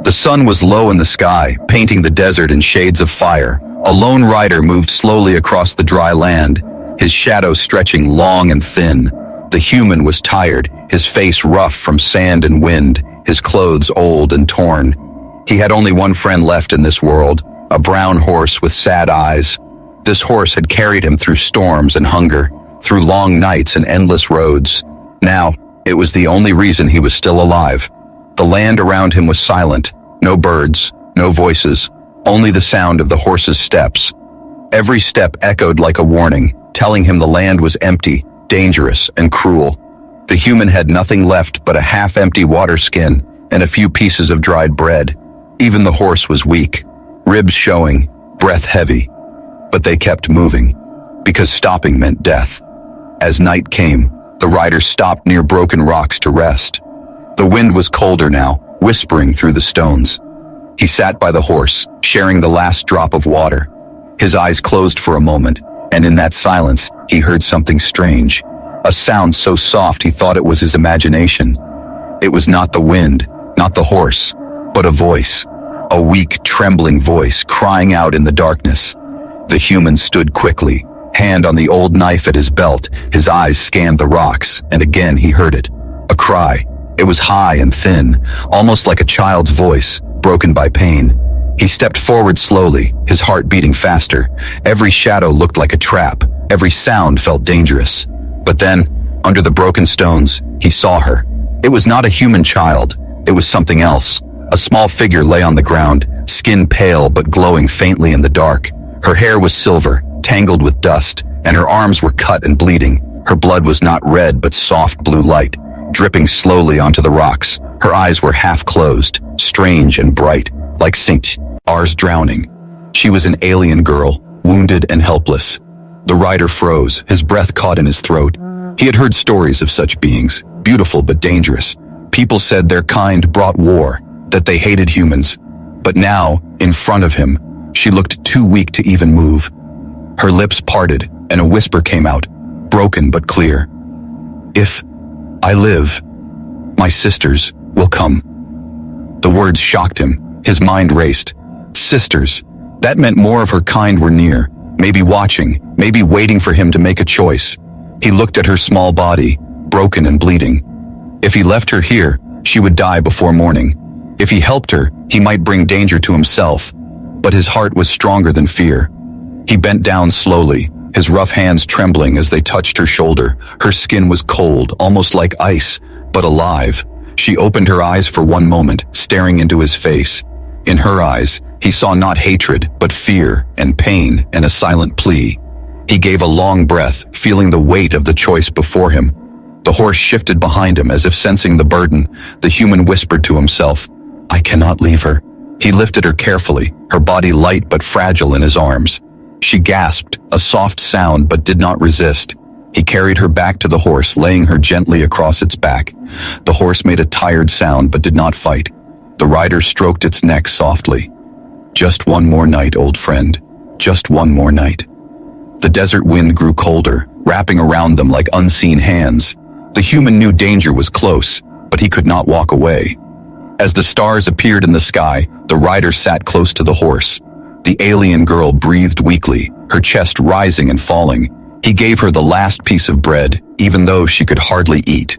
The sun was low in the sky, painting the desert in shades of fire. A lone rider moved slowly across the dry land, his shadow stretching long and thin. The human was tired, his face rough from sand and wind, his clothes old and torn. He had only one friend left in this world, a brown horse with sad eyes. This horse had carried him through storms and hunger, through long nights and endless roads. Now, it was the only reason he was still alive. The land around him was silent, no birds, no voices, only the sound of the horse's steps. Every step echoed like a warning, telling him the land was empty, dangerous, and cruel. The human had nothing left but a half-empty water skin and a few pieces of dried bread. Even the horse was weak, ribs showing, breath heavy. But they kept moving, because stopping meant death. As night came, the rider stopped near broken rocks to rest. The wind was colder now, whispering through the stones. He sat by the horse, sharing the last drop of water. His eyes closed for a moment, and in that silence, he heard something strange. A sound so soft he thought it was his imagination. It was not the wind, not the horse, but a voice. A weak, trembling voice crying out in the darkness. The human stood quickly, hand on the old knife at his belt. His eyes scanned the rocks, and again he heard it. A cry. It was high and thin, almost like a child's voice, broken by pain. He stepped forward slowly, his heart beating faster. Every shadow looked like a trap. Every sound felt dangerous. But then, under the broken stones, he saw her. It was not a human child. It was something else. A small figure lay on the ground, skin pale but glowing faintly in the dark. Her hair was silver, tangled with dust, and her arms were cut and bleeding. Her blood was not red but soft blue light, dripping slowly onto the rocks. Her eyes were half closed, strange and bright, like St. R's drowning. She was an alien girl, wounded and helpless. The rider froze, his breath caught in his throat. He had heard stories of such beings, beautiful but dangerous. People said their kind brought war, that they hated humans. But now, in front of him, she looked too weak to even move. Her lips parted, and a whisper came out, broken but clear. "If I live, my sisters will come." The words shocked him. His mind raced. Sisters. That meant more of her kind were near, maybe watching, maybe waiting for him to make a choice. He looked at her small body, broken and bleeding. If he left her here, she would die before morning. If he helped her, he might bring danger to himself. But his heart was stronger than fear. He bent down slowly, his rough hands trembling as they touched her shoulder. Her skin was cold, almost like ice, but alive. She opened her eyes for one moment, staring into his face. In her eyes, he saw not hatred, but fear and pain and a silent plea. He gave a long breath, feeling the weight of the choice before him. The horse shifted behind him as if sensing the burden. The human whispered to himself, "I cannot leave her." He lifted her carefully, her body light but fragile in his arms. She gasped, a soft sound but did not resist. He carried her back to the horse, laying her gently across its back. The horse made a tired sound but did not fight. The rider stroked its neck softly. "Just one more night, old friend. Just one more night." The desert wind grew colder, wrapping around them like unseen hands. The human knew danger was close, but he could not walk away. As the stars appeared in the sky, the rider sat close to the horse. The alien girl breathed weakly, her chest rising and falling. He gave her the last piece of bread, even though she could hardly eat.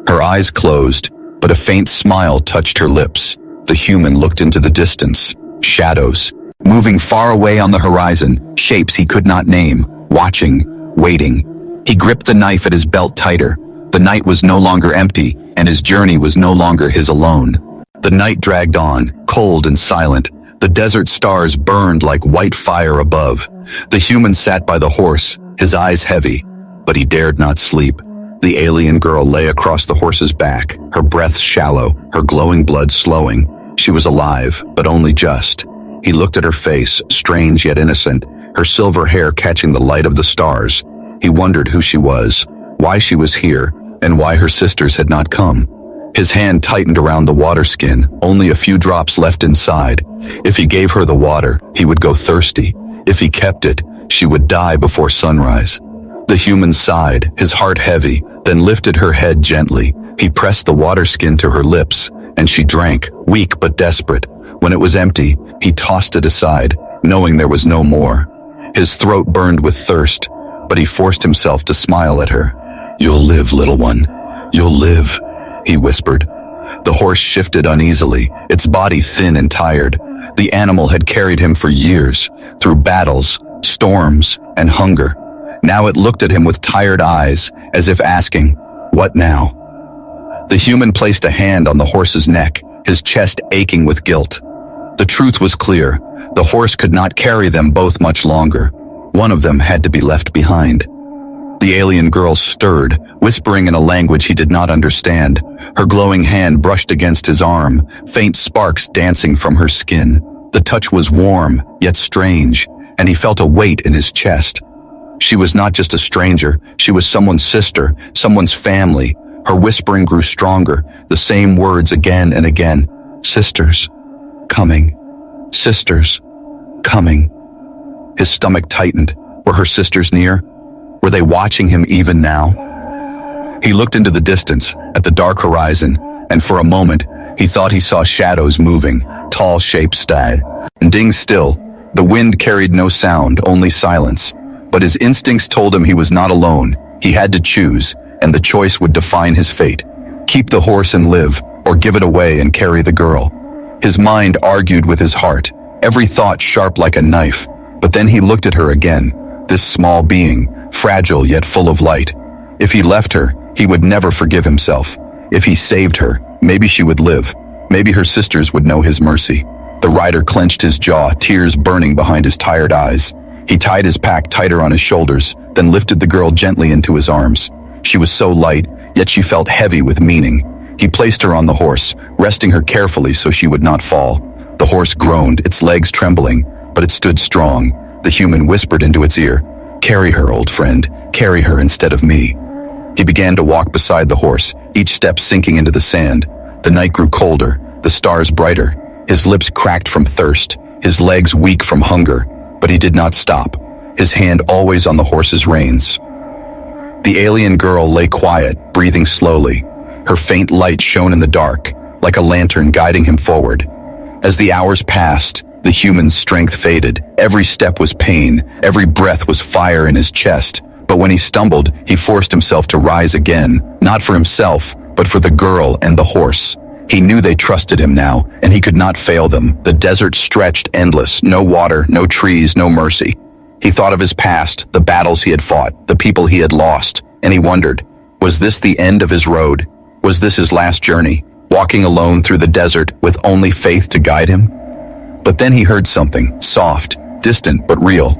Her eyes closed, but a faint smile touched her lips. The human looked into the distance. Shadows, moving far away on the horizon, shapes he could not name, watching, waiting. He gripped the knife at his belt tighter. The night was no longer empty, and his journey was no longer his alone. The night dragged on, cold and silent. The desert stars burned like white fire above. The human sat by the horse, his eyes heavy, but he dared not sleep. The alien girl lay across the horse's back, her breath shallow, her glowing blood slowing. She was alive, but only just. He looked at her face, strange yet innocent, her silver hair catching the light of the stars. He wondered who she was, why she was here, and why her sisters had not come. His hand tightened around the water skin, only a few drops left inside. If he gave her the water, he would go thirsty. If he kept it, she would die before sunrise. The human sighed, his heart heavy, then lifted her head gently. He pressed the water skin to her lips, and she drank, weak but desperate. When it was empty, he tossed it aside, knowing there was no more. His throat burned with thirst, but he forced himself to smile at her. "You'll live, little one. You'll live," he whispered. The horse shifted uneasily, its body thin and tired. The animal had carried him for years, through battles, storms, and hunger. Now it looked at him with tired eyes, as if asking, "What now?" The human placed a hand on the horse's neck, his chest aching with guilt. The truth was clear. The horse could not carry them both much longer. One of them had to be left behind. The alien girl stirred, whispering in a language he did not understand. Her glowing hand brushed against his arm, faint sparks dancing from her skin. The touch was warm, yet strange, and he felt a weight in his chest. She was not just a stranger, she was someone's sister, someone's family. Her whispering grew stronger, the same words again and again. "Sisters, coming. Sisters, coming." His stomach tightened. Were her sisters near? Were they watching him even now? He looked into the distance, at the dark horizon, and for a moment, he thought he saw shadows moving, tall shapes standing still. The wind carried no sound, only silence. But his instincts told him he was not alone. He had to choose, and the choice would define his fate. Keep the horse and live, or give it away and carry the girl. His mind argued with his heart, every thought sharp like a knife. But then he looked at her again, this small being, fragile yet full of light. If he left her, he would never forgive himself. If he saved her, maybe she would live. Maybe her sisters would know his mercy. The rider clenched his jaw, tears burning behind his tired eyes. He tied his pack tighter on his shoulders, then lifted the girl gently into his arms. She was so light, yet she felt heavy with meaning. He placed her on the horse, resting her carefully so she would not fall. The horse groaned, its legs trembling, but it stood strong. The human whispered into its ear, "Carry her, old friend. Carry her instead of me." He began to walk beside the horse, each step sinking into the sand. The night grew colder, the stars brighter. His lips cracked from thirst, his legs weak from hunger, but he did not stop, his hand always on the horse's reins. The alien girl lay quiet, breathing slowly. Her faint light shone in the dark, like a lantern guiding him forward. As the hours passed, the human's strength faded. Every step was pain, every breath was fire in his chest. But when he stumbled, he forced himself to rise again, not for himself, but for the girl and the horse. He knew they trusted him now, and he could not fail them. The desert stretched endless, no water, no trees, no mercy. He thought of his past, the battles he had fought, the people he had lost, and he wondered, was this the end of his road? Was this his last journey, walking alone through the desert with only faith to guide him? But then he heard something, soft, distant but real.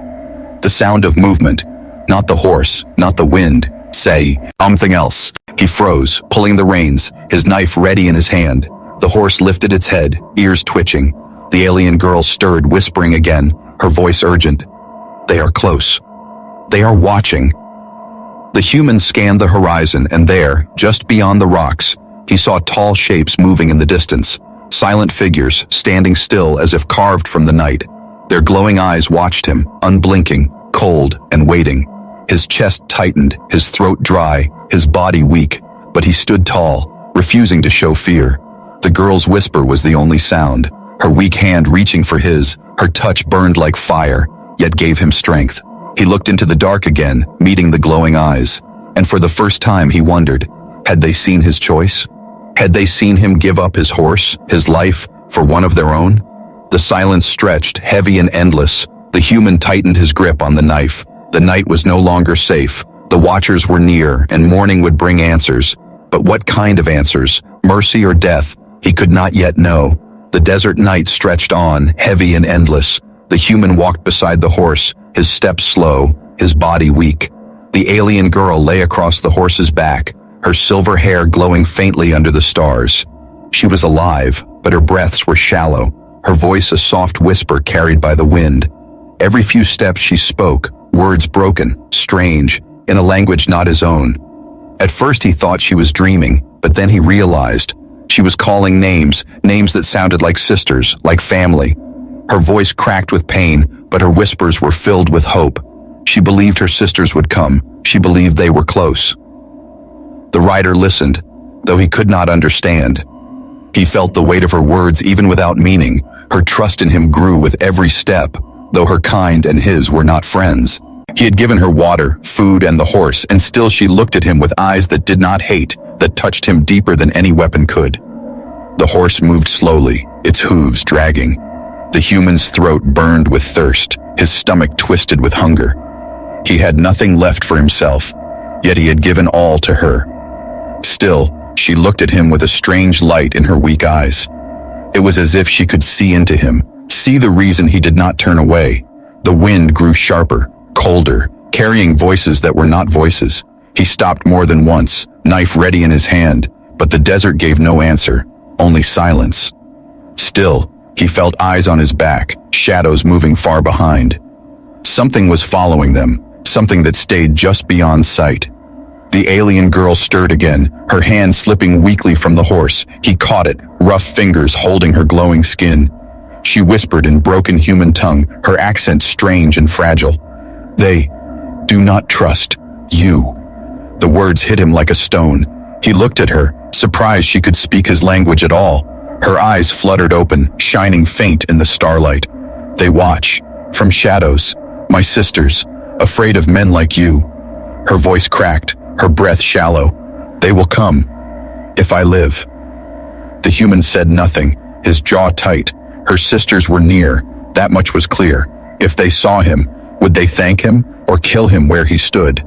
The sound of movement, not the horse, not the wind, say, something else. He froze, pulling the reins, his knife ready in his hand. The horse lifted its head, ears twitching. The alien girl stirred, whispering again, her voice urgent. "They are close. They are watching." The human scanned the horizon, and there, just beyond the rocks, he saw tall shapes moving in the distance, silent figures standing still as if carved from the night. Their glowing eyes watched him, unblinking, cold and waiting. His chest tightened, his throat dry, his body weak, but he stood tall, refusing to show fear. The girl's whisper was the only sound, her weak hand reaching for his, her touch burned like fire, yet gave him strength. He looked into the dark again, meeting the glowing eyes, and for the first time he wondered, had they seen his choice? Had they seen him give up his horse, his life, for one of their own? The silence stretched, heavy and endless. The human tightened his grip on the knife. The night was no longer safe. The watchers were near, and morning would bring answers. But what kind of answers? Mercy or death? He could not yet know. The desert night stretched on, heavy and endless. The human walked beside the horse, his steps slow, his body weak. The alien girl lay across the horse's back, her silver hair glowing faintly under the stars. She was alive, but her breaths were shallow, her voice a soft whisper carried by the wind. Every few steps she spoke, words broken, strange, in a language not his own. At first he thought she was dreaming, but then he realized she was calling names, names that sounded like sisters, like family. Her voice cracked with pain, but her whispers were filled with hope. She believed her sisters would come. She believed they were close. The rider listened, though he could not understand. He felt the weight of her words even without meaning. Her trust in him grew with every step, though her kind and his were not friends. He had given her water, food, and the horse, and still she looked at him with eyes that did not hate, that touched him deeper than any weapon could. The horse moved slowly, its hooves dragging. The human's throat burned with thirst, his stomach twisted with hunger. He had nothing left for himself, yet he had given all to her. Still, she looked at him with a strange light in her weak eyes. It was as if she could see into him, see the reason he did not turn away. The wind grew sharper, colder, carrying voices that were not voices. He stopped more than once, knife ready in his hand, but the desert gave no answer, only silence. Still, he felt eyes on his back, shadows moving far behind. Something was following them, something that stayed just beyond sight. The alien girl stirred again, her hand slipping weakly from the horse. He caught it, rough fingers holding her glowing skin. She whispered in broken human tongue, her accent strange and fragile. "They do not trust you." The words hit him like a stone. He looked at her, surprised she could speak his language at all. Her eyes fluttered open, shining faint in the starlight. "They watch, from shadows, my sisters, afraid of men like you." Her voice cracked, her breath shallow. "They will come, if I live." The human said nothing, his jaw tight. Her sisters were near, that much was clear. If they saw him, would they thank him or kill him where he stood?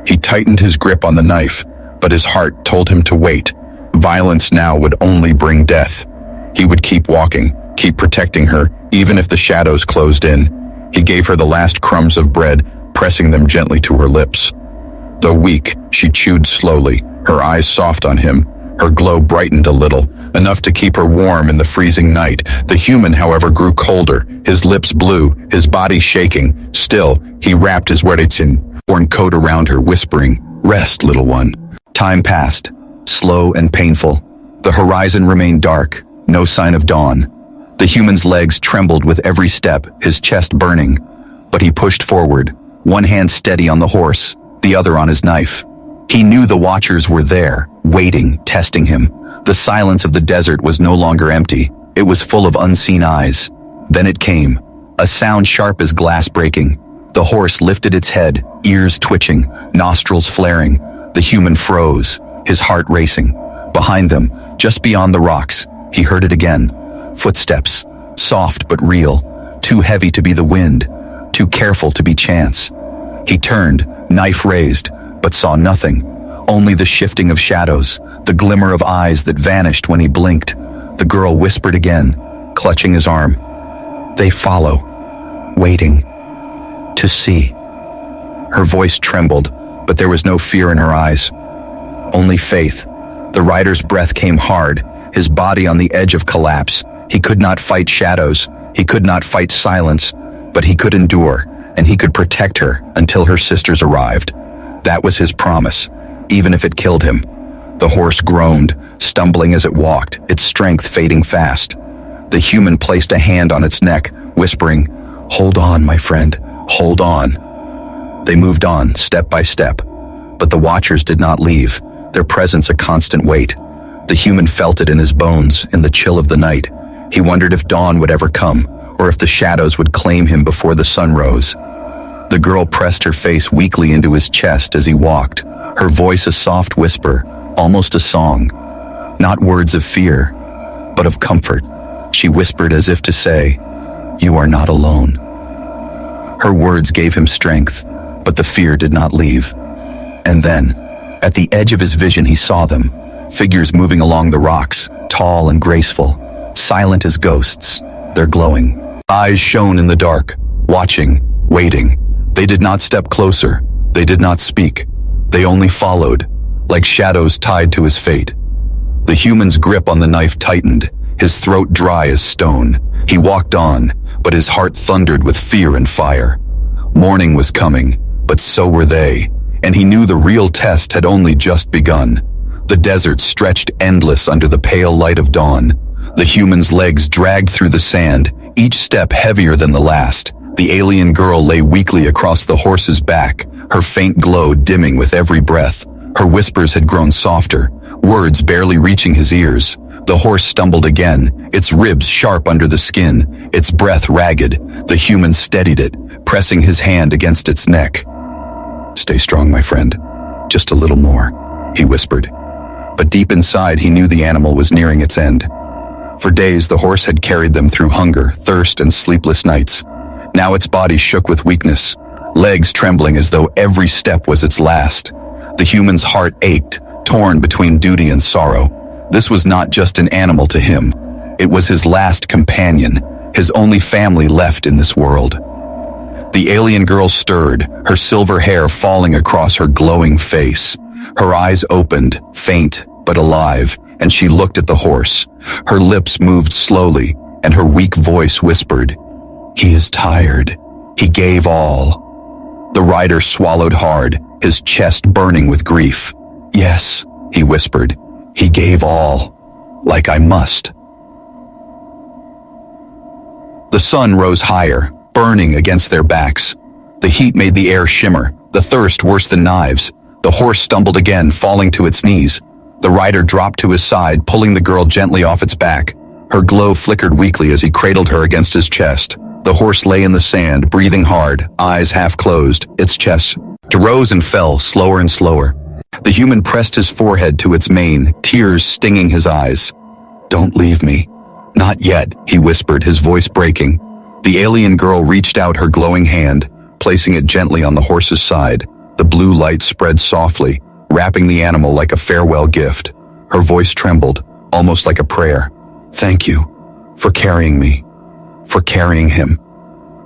He tightened his grip on the knife, but his heart told him to wait. Violence now would only bring death. He would keep walking, keep protecting her, even if the shadows closed in. He gave her the last crumbs of bread, pressing them gently to her lips. Though weak, she chewed slowly, her eyes soft on him. Her glow brightened a little, enough to keep her warm in the freezing night. The human, however, grew colder, his lips blue, his body shaking. Still, he wrapped his worn coat around her, whispering, "Rest, little one." Time passed, slow and painful. The horizon remained dark, no sign of dawn. The human's legs trembled with every step, his chest burning. But he pushed forward, one hand steady on the horse, the other on his knife. He knew the watchers were there, waiting, testing him. The silence of the desert was no longer empty. It was full of unseen eyes. Then it came, a sound sharp as glass breaking. The horse lifted its head, ears twitching, nostrils flaring. The human froze, his heart racing. Behind them, just beyond the rocks, he heard it again. Footsteps, soft but real, too heavy to be the wind, too careful to be chance. He turned, knife raised, but saw nothing. Only the shifting of shadows, the glimmer of eyes that vanished when he blinked. The girl whispered again, clutching his arm. "They follow, waiting to see." Her voice trembled, but there was no fear in her eyes. Only faith. The rider's breath came hard, his body on the edge of collapse. He could not fight shadows, he could not fight silence, but he could endure, and he could protect her until her sisters arrived. That was his promise, even if it killed him. The horse groaned, stumbling as it walked, its strength fading fast. The human placed a hand on its neck, whispering, "Hold on, my friend, hold on." They moved on, step by step. But the watchers did not leave, their presence a constant weight. The human felt it in his bones, in the chill of the night. He wondered if dawn would ever come, or if the shadows would claim him before the sun rose. The girl pressed her face weakly into his chest as he walked, her voice a soft whisper, almost a song. Not words of fear, but of comfort. She whispered as if to say, "You are not alone." Her words gave him strength, but the fear did not leave. And then, at the edge of his vision, he saw them, figures moving along the rocks, tall and graceful, silent as ghosts, their glowing eyes shone in the dark, watching, waiting. They did not step closer, they did not speak, they only followed, like shadows tied to his fate. The human's grip on the knife tightened, his throat dry as stone. He walked on, but his heart thundered with fear and fire. Morning was coming, but so were they, and he knew the real test had only just begun. The desert stretched endless under the pale light of dawn. The human's legs dragged through the sand, each step heavier than the last. The alien girl lay weakly across the horse's back, her faint glow dimming with every breath. Her whispers had grown softer, words barely reaching his ears. The horse stumbled again, its ribs sharp under the skin, its breath ragged. The human steadied it, pressing his hand against its neck. "Stay strong, my friend. Just a little more," he whispered. But deep inside, he knew the animal was nearing its end. For days, the horse had carried them through hunger, thirst, and sleepless nights. Now its body shook with weakness, legs trembling as though every step was its last. The human's heart ached, torn between duty and sorrow. This was not just an animal to him. It was his last companion, his only family left in this world. The alien girl stirred, her silver hair falling across her glowing face. Her eyes opened, faint but alive, and she looked at the horse. Her lips moved slowly, and her weak voice whispered, "He is tired. He gave all." The rider swallowed hard, his chest burning with grief. "Yes," he whispered, "he gave all, like I must." The sun rose higher, burning against their backs. The heat made the air shimmer, the thirst worse than knives. The horse stumbled again, falling to its knees. The rider dropped to his side, pulling the girl gently off its back. Her glow flickered weakly as he cradled her against his chest. The horse lay in the sand, breathing hard, eyes half closed, its chest rose and fell, slower and slower. The human pressed his forehead to its mane, tears stinging his eyes. "Don't leave me." "Not yet," he whispered, his voice breaking. The alien girl reached out her glowing hand, placing it gently on the horse's side. The blue light spread softly, wrapping the animal like a farewell gift. Her voice trembled, almost like a prayer. "Thank you for carrying me, for carrying him."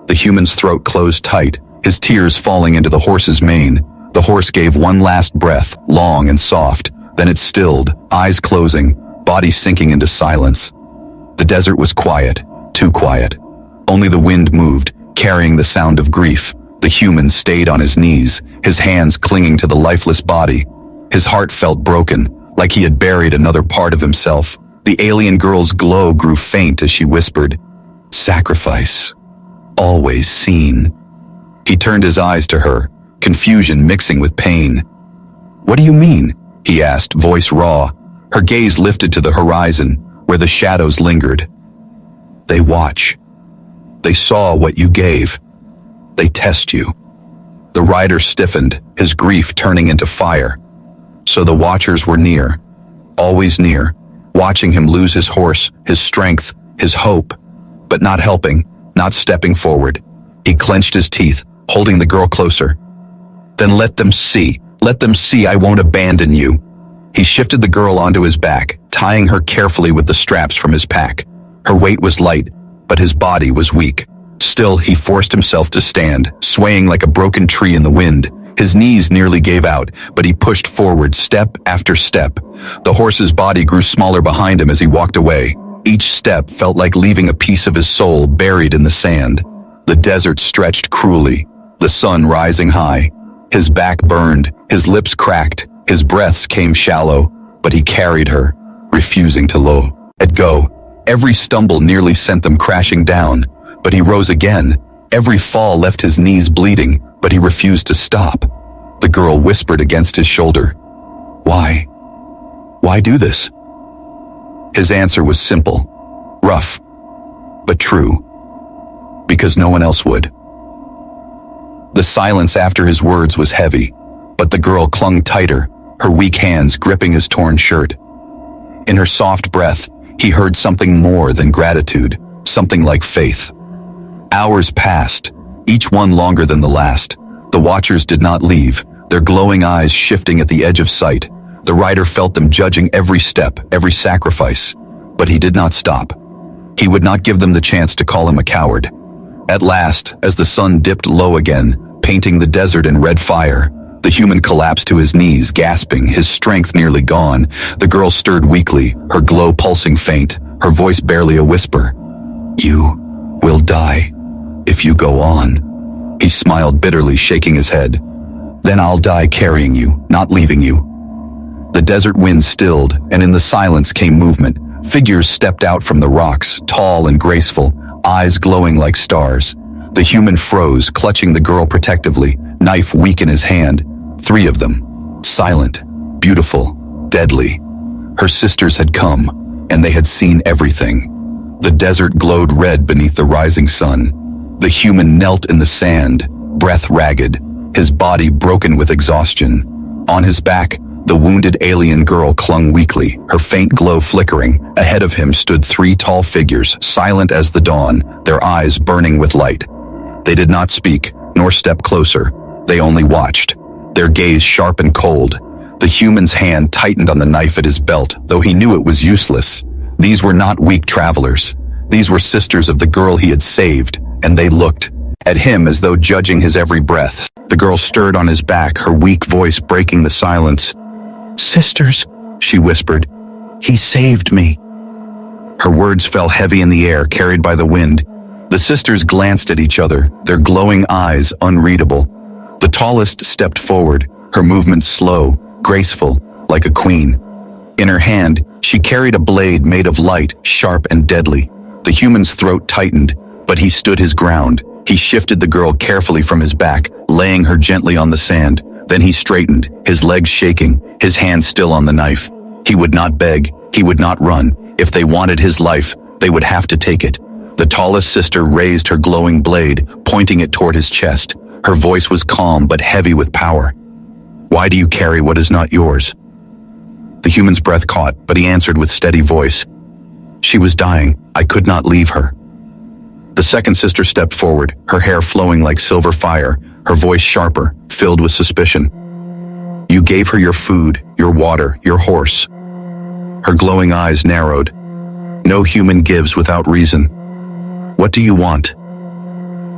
The human's throat closed tight, his tears falling into the horse's mane. The horse gave one last breath, long and soft. Then it stilled, eyes closing, body sinking into silence. The desert was quiet, too quiet. Only the wind moved, carrying the sound of grief. The human stayed on his knees, his hands clinging to the lifeless body. His heart felt broken, like he had buried another part of himself. The alien girl's glow grew faint as she whispered, "Sacrifice, always seen." He turned his eyes to her, confusion mixing with pain. "What do you mean?" he asked, voice raw. Her gaze lifted to the horizon, where the shadows lingered. "They watch. They saw what you gave. They test you." The rider stiffened, his grief turning into fire. So the watchers were near, always near, watching him lose his horse, his strength, his hope, but not helping, not stepping forward. He clenched his teeth, holding the girl closer. "Then let them see I won't abandon you." He shifted the girl onto his back, tying her carefully with the straps from his pack. Her weight was light, but his body was weak. Still, he forced himself to stand, swaying like a broken tree in the wind. His knees nearly gave out, but he pushed forward step after step. The horse's body grew smaller behind him as he walked away. Each step felt like leaving a piece of his soul buried in the sand. The desert stretched cruelly, the sun rising high. His back burned, his lips cracked, his breaths came shallow, but he carried her, refusing to let go. Every stumble nearly sent them crashing down, but he rose again. Every fall left his knees bleeding, but he refused to stop. The girl whispered against his shoulder, "Why? Why do this?" His answer was simple, rough, but true. Because no one else would. The silence after his words was heavy, but the girl clung tighter, her weak hands gripping his torn shirt. In her soft breath, he heard something more than gratitude, something like faith. Hours passed, each one longer than the last. The watchers did not leave, their glowing eyes shifting at the edge of sight. The rider felt them judging every step, every sacrifice. But he did not stop. He would not give them the chance to call him a coward. At last, as the sun dipped low again, painting the desert in red fire, the human collapsed to his knees, gasping, his strength nearly gone. The girl stirred weakly, her glow pulsing faint, her voice barely a whisper. "You will die if you go on." He smiled bitterly, shaking his head. "Then I'll die carrying you, not leaving you." The desert wind stilled, and in the silence came movement. Figures stepped out from the rocks, tall and graceful, eyes glowing like stars. The human froze, clutching the girl protectively, knife weak in his hand. 3 of them, silent, beautiful, deadly. Her sisters had come, and they had seen everything. The desert glowed red beneath the rising sun. The human knelt in the sand, breath ragged, his body broken with exhaustion. On his back, the wounded alien girl clung weakly, her faint glow flickering. Ahead of him stood 3 tall figures, silent as the dawn, their eyes burning with light. They did not speak, nor step closer. They only watched, their gaze sharp and cold. The human's hand tightened on the knife at his belt, though he knew it was useless. These were not weak travelers. These were sisters of the girl he had saved, and they looked at him as though judging his every breath. The girl stirred on his back, her weak voice breaking the silence. "Sisters," she whispered, "he saved me." Her words fell heavy in the air, carried by the wind. The sisters glanced at each other, their glowing eyes unreadable. The tallest stepped forward, her movements slow, graceful, like a queen. In her hand, she carried a blade made of light, sharp and deadly. The human's throat tightened, but he stood his ground. He shifted the girl carefully from his back, laying her gently on the sand. Then he straightened, his legs shaking, his hand still on the knife. He would not beg, he would not run. If they wanted his life, they would have to take it. The tallest sister raised her glowing blade, pointing it toward his chest. Her voice was calm but heavy with power. "Why do you carry what is not yours?" The human's breath caught, but he answered with steady voice. "She was dying. I could not leave her." The second sister stepped forward, her hair flowing like silver fire, her voice sharper, filled with suspicion. "You gave her your food, your water, your horse." Her glowing eyes narrowed. "No human gives without reason. What do you want?"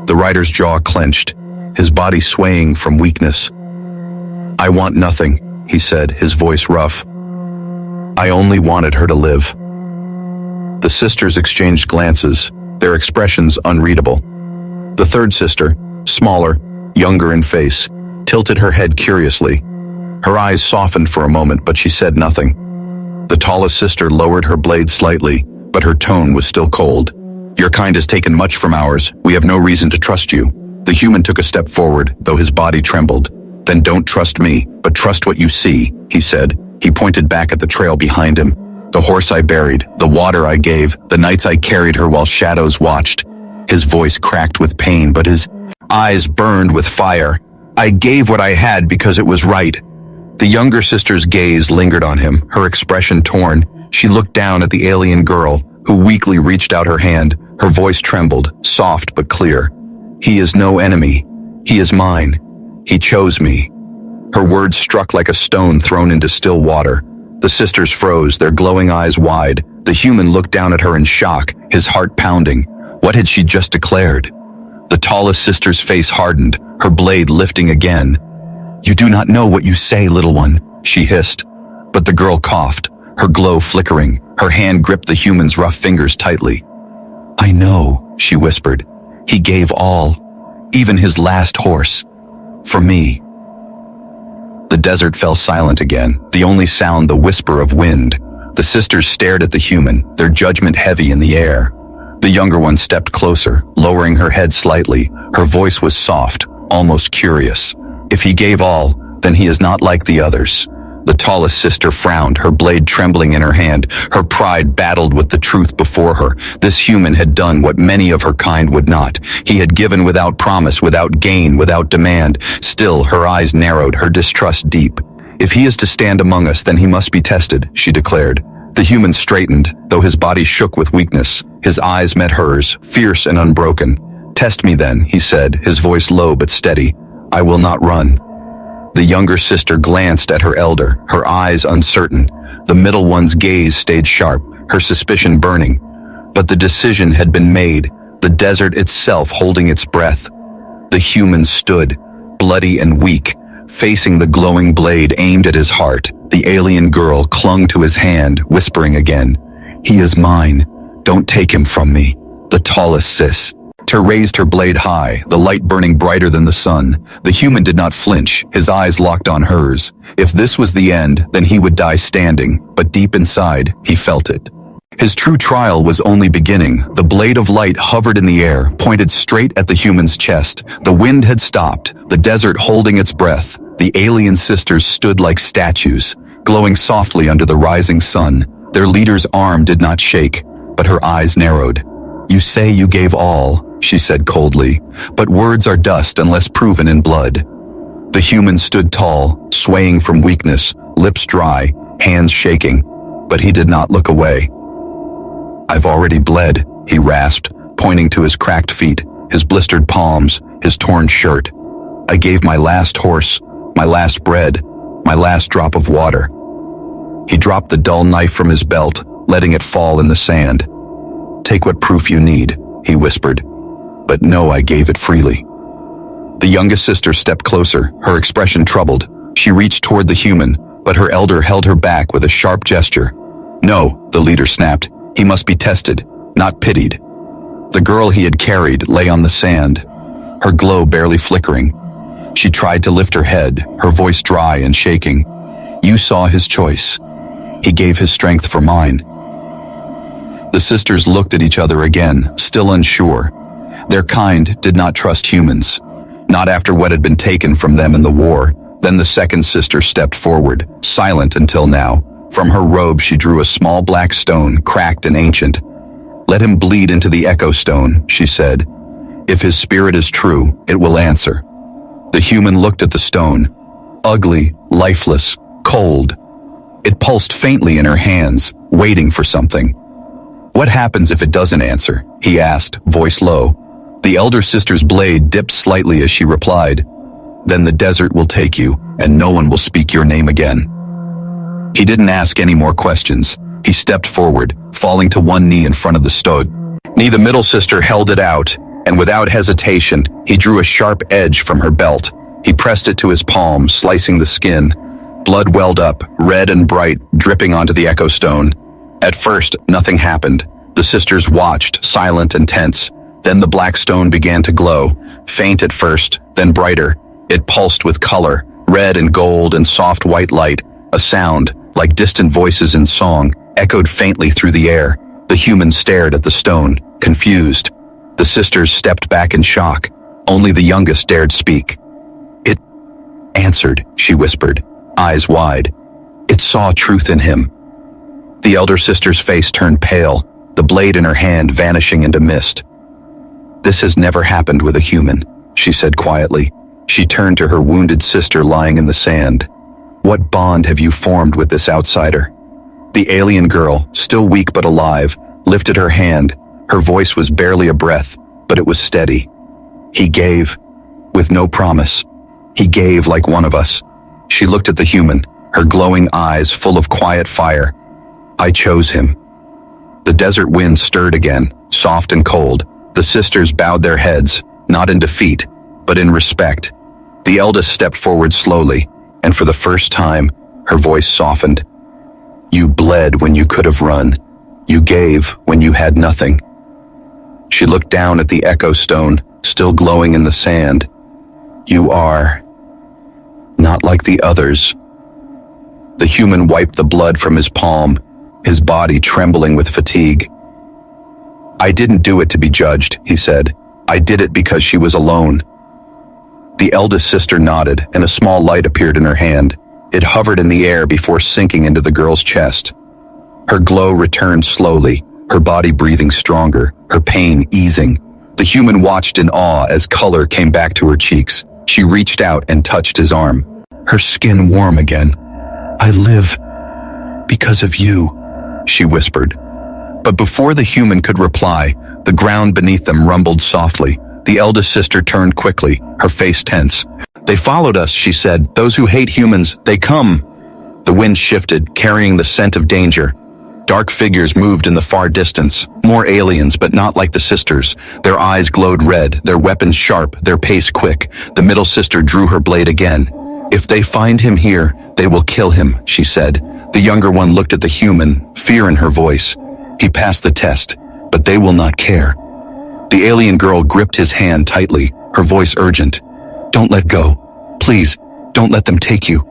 The rider's jaw clenched, his body swaying from weakness. "I want nothing," he said, his voice rough. "I only wanted her to live." The sisters exchanged glances, their expressions unreadable. The third sister, smaller, younger in face, tilted her head curiously. Her eyes softened for a moment, but she said nothing. The tallest sister lowered her blade slightly, but her tone was still cold. "Your kind has taken much from ours. We have no reason to trust you." The human took a step forward, though his body trembled. "Then don't trust me, but trust what you see," he said. He pointed back at the trail behind him. "The horse I buried, the water I gave, the nights I carried her while shadows watched." His voice cracked with pain, but his eyes burned with fire. "I gave what I had because it was right." The younger sister's gaze lingered on him, her expression torn. She looked down at the alien girl, who weakly reached out her hand. Her voice trembled, soft but clear. "He is no enemy. He is mine. He chose me." Her words struck like a stone thrown into still water. The sisters froze, their glowing eyes wide. The human looked down at her in shock, his heart pounding. What had she just declared? The tallest sister's face hardened, her blade lifting again. "You do not know what you say, little one," she hissed. But the girl coughed, her glow flickering. Her hand gripped the human's rough fingers tightly. "I know," she whispered. "He gave all, even his last horse, for me." The desert fell silent again, the only sound the whisper of wind. The sisters stared at the human, their judgment heavy in the air. The younger one stepped closer, lowering her head slightly. Her voice was soft, almost curious. "If he gave all, then he is not like the others." The tallest sister frowned, her blade trembling in her hand. Her pride battled with the truth before her. This human had done what many of her kind would not. He had given without promise, without gain, without demand. Still, her eyes narrowed, her distrust deep. "If he is to stand among us, then he must be tested," she declared. The human straightened, though his body shook with weakness. His eyes met hers, fierce and unbroken. "Test me then," he said, his voice low but steady. "I will not run." The younger sister glanced at her elder, her eyes uncertain. The middle one's gaze stayed sharp, her suspicion burning. But the decision had been made, the desert itself holding its breath. The human stood, bloody and weak, facing the glowing blade aimed at his heart. The alien girl clung to his hand, whispering again, "He is mine. Don't take him from me." The tallest sister raised her blade high, the light burning brighter than the sun. The human did not flinch, his eyes locked on hers. If this was the end, then he would die standing, but deep inside, he felt it. His true trial was only beginning. The blade of light hovered in the air, pointed straight at the human's chest. The wind had stopped, the desert holding its breath. The alien sisters stood like statues, glowing softly under the rising sun. Their leader's arm did not shake, but her eyes narrowed. "You say you gave all," she said coldly, "but words are dust unless proven in blood." The human stood tall, swaying from weakness, lips dry, hands shaking, but he did not look away. "I've already bled," he rasped, pointing to his cracked feet, his blistered palms, his torn shirt. "I gave my last horse, my last bread, my last drop of water." He dropped the dull knife from his belt, letting it fall in the sand. "Take what proof you need," he whispered. "But know I gave it freely." The youngest sister stepped closer, her expression troubled. She reached toward the human, but her elder held her back with a sharp gesture. "No," the leader snapped. "He must be tested, not pitied." The girl he had carried lay on the sand, her glow barely flickering. She tried to lift her head, her voice dry and shaking. "You saw his choice. He gave his strength for mine." The sisters looked at each other again, still unsure. Their kind did not trust humans, not after what had been taken from them in the war. Then the second sister stepped forward, silent until now. From her robe she drew a small black stone, cracked and ancient. "Let him bleed into the echo stone," she said. "If his spirit is true, it will answer." The human looked at the stone, ugly, lifeless, cold. It pulsed faintly in her hands, waiting for something. "What happens if it doesn't answer?" he asked, voice low. The elder sister's blade dipped slightly as she replied, "Then the desert will take you, and no one will speak your name again." He didn't ask any more questions. He stepped forward, falling to one knee in front of the stone. The middle sister held it out, and without hesitation, he drew a sharp edge from her belt. He pressed it to his palm, slicing the skin. Blood welled up, red and bright, dripping onto the echo stone. At first, nothing happened. The sisters watched, silent and tense. Then the black stone began to glow, faint at first, then brighter. It pulsed with color, red and gold and soft white light. A sound, like distant voices in song, echoed faintly through the air. The human stared at the stone, confused. The sisters stepped back in shock. Only the youngest dared speak. "It answered," she whispered, eyes wide. "It saw truth in him." The elder sister's face turned pale, the blade in her hand vanishing into mist. "This has never happened with a human," she said quietly. She turned to her wounded sister lying in the sand. "What bond have you formed with this outsider?" The alien girl, still weak but alive, lifted her hand. Her voice was barely a breath, but it was steady. "He gave, with no promise. He gave like one of us." She looked at the human, her glowing eyes full of quiet fire. "I chose him." The desert wind stirred again, soft and cold. The sisters bowed their heads, not in defeat, but in respect. The eldest stepped forward slowly, and for the first time, her voice softened. "You bled when you could have run. You gave when you had nothing." She looked down at the echo stone, still glowing in the sand. "You are not like the others." The human wiped the blood from his palm, his body trembling with fatigue. "I didn't do it to be judged," he said. "I did it because she was alone." The eldest sister nodded, and a small light appeared in her hand. It hovered in the air before sinking into the girl's chest. Her glow returned slowly, her body breathing stronger, her pain easing. The human watched in awe as color came back to her cheeks. She reached out and touched his arm, her skin warm again. "I live because of you," she whispered. But before the human could reply, the ground beneath them rumbled softly. The eldest sister turned quickly, her face tense. "They followed us," she said. "Those who hate humans, they come." The wind shifted, carrying the scent of danger. Dark figures moved in the far distance, more aliens, but not like the sisters. Their eyes glowed red, their weapons sharp, their pace quick. The middle sister drew her blade again. "If they find him here, they will kill him," she said. The younger one looked at the human, fear in her voice. "He passed the test, but they will not care." The alien girl gripped his hand tightly, her voice urgent. "Don't let go. Please, don't let them take you."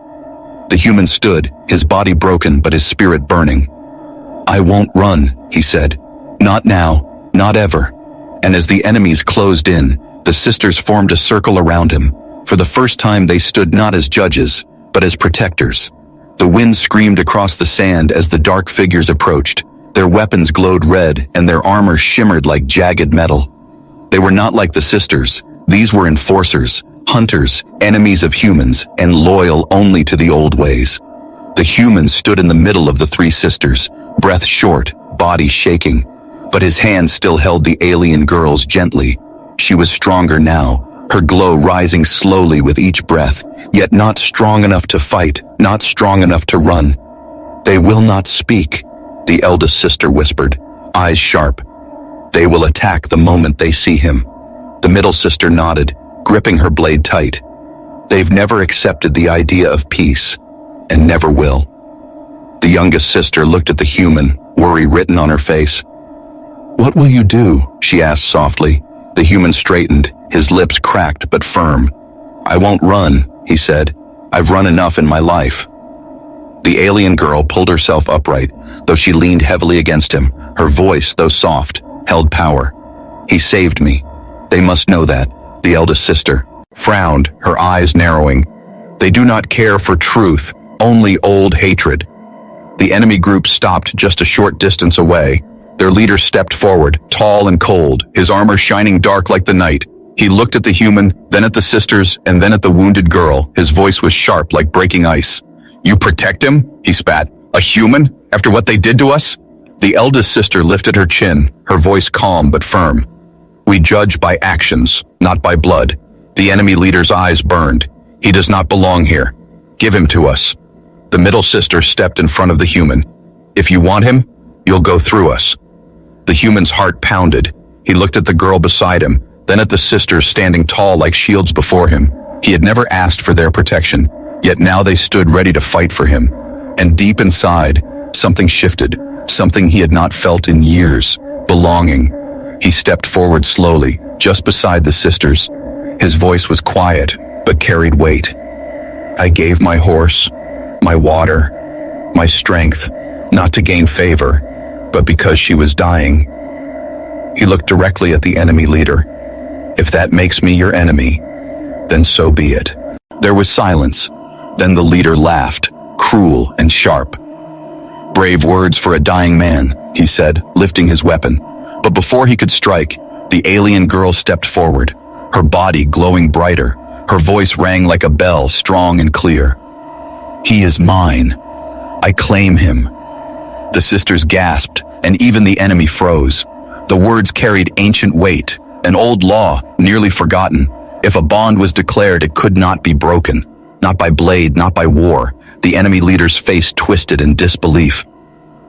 The human stood, his body broken but his spirit burning. "I won't run," he said. "Not now, not ever." And as the enemies closed in, the sisters formed a circle around him. For the first time they stood not as judges, but as protectors. The wind screamed across the sand as the dark figures approached. Their weapons glowed red and their armor shimmered like jagged metal. They were not like the sisters. These were enforcers, hunters, enemies of humans, and loyal only to the old ways. The human stood in the middle of the three sisters, breath short, body shaking. But his hand still held the alien girls gently. She was stronger now, her glow rising slowly with each breath, yet not strong enough to fight, not strong enough to run. "They will not speak," the eldest sister whispered, eyes sharp. "They will attack the moment they see him." The middle sister nodded, gripping her blade tight. "They've never accepted the idea of peace, and never will." The youngest sister looked at the human, worry written on her face. "What will you do?" she asked softly. The human straightened, his lips cracked but firm. "I won't run," he said. "I've run enough in my life." The alien girl pulled herself upright, though she leaned heavily against him. Her voice, though soft, held power. "He saved me. They must know that." The eldest sister frowned, her eyes narrowing. "They do not care for truth, only old hatred." The enemy group stopped just a short distance away. Their leader stepped forward, tall and cold, his armor shining dark like the night. He looked at the human, then at the sisters, and then at the wounded girl. His voice was sharp like breaking ice. "You protect him?" he spat. "A human? After what they did to us?" The eldest sister lifted her chin, her voice calm but firm. "We judge by actions, not by blood." The enemy leader's eyes burned. "He does not belong here. Give him to us." The middle sister stepped in front of the human. "If you want him, you'll go through us." The human's heart pounded. He looked at the girl beside him, then at the sisters standing tall like shields before him. He had never asked for their protection, yet now they stood ready to fight for him. And deep inside, something shifted, something he had not felt in years, belonging. He stepped forward slowly, just beside the sisters. His voice was quiet, but carried weight. "I gave my horse, my water, my strength, not to gain favor, but because she was dying." He looked directly at the enemy leader. "If that makes me your enemy, then so be it." There was silence. Then the leader laughed, cruel and sharp. "Brave words for a dying man," he said, lifting his weapon. But before he could strike, the alien girl stepped forward, her body glowing brighter. Her voice rang like a bell, strong and clear. "He is mine. I claim him." The sisters gasped, and even the enemy froze. The words carried ancient weight, an old law, nearly forgotten. If a bond was declared, it could not be broken. Not by blade, not by war. The enemy leader's face twisted in disbelief.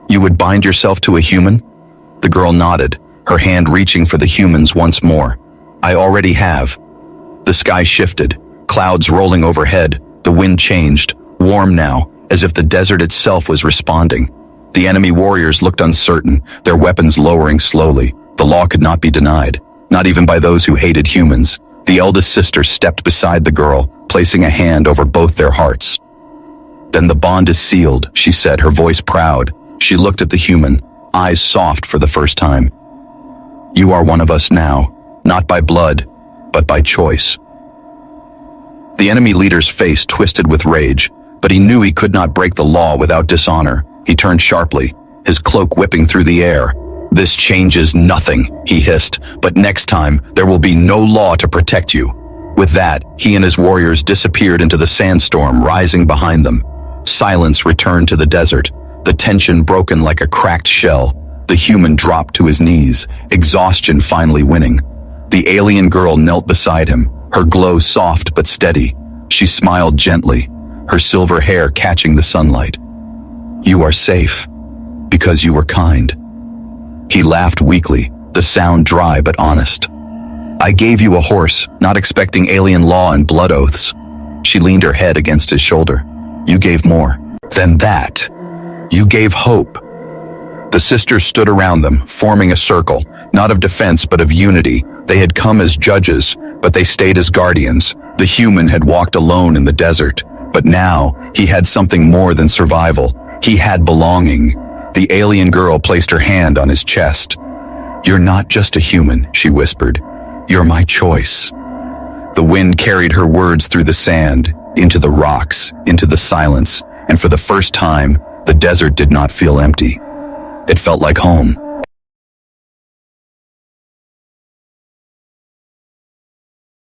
"You would bind yourself to a human?" The girl nodded, her hand reaching for the humans once more. "I already have." The sky shifted, clouds rolling overhead. The wind changed, warm now, as if the desert itself was responding. The enemy warriors looked uncertain, their weapons lowering slowly. The law could not be denied, not even by those who hated humans. The eldest sister stepped beside the girl, placing a hand over both their hearts. "Then the bond is sealed," she said, her voice proud. She looked at the human, eyes soft for the first time. "You are one of us now, not by blood, but by choice." The enemy leader's face twisted with rage, but he knew he could not break the law without dishonor. He turned sharply, his cloak whipping through the air. "This changes nothing," he hissed, "but next time there will be no law to protect you." With that, he and his warriors disappeared into the sandstorm rising behind them. Silence returned to the desert, the tension broken like a cracked shell. The human dropped to his knees, exhaustion finally winning. The alien girl knelt beside him, her glow soft but steady. She smiled gently, her silver hair catching the sunlight. "You are safe, because you were kind." He laughed weakly, the sound dry but honest. "I gave you a horse, not expecting alien law and blood oaths." She leaned her head against his shoulder. "You gave more than that. You gave hope." The sisters stood around them, forming a circle, not of defense but of unity. They had come as judges, but they stayed as guardians. The human had walked alone in the desert, but now he had something more than survival. He had belonging. The alien girl placed her hand on his chest. "You're not just a human," she whispered. "You're my choice." The wind carried her words through the sand, into the rocks, into the silence, and for the first time, the desert did not feel empty. It felt like home.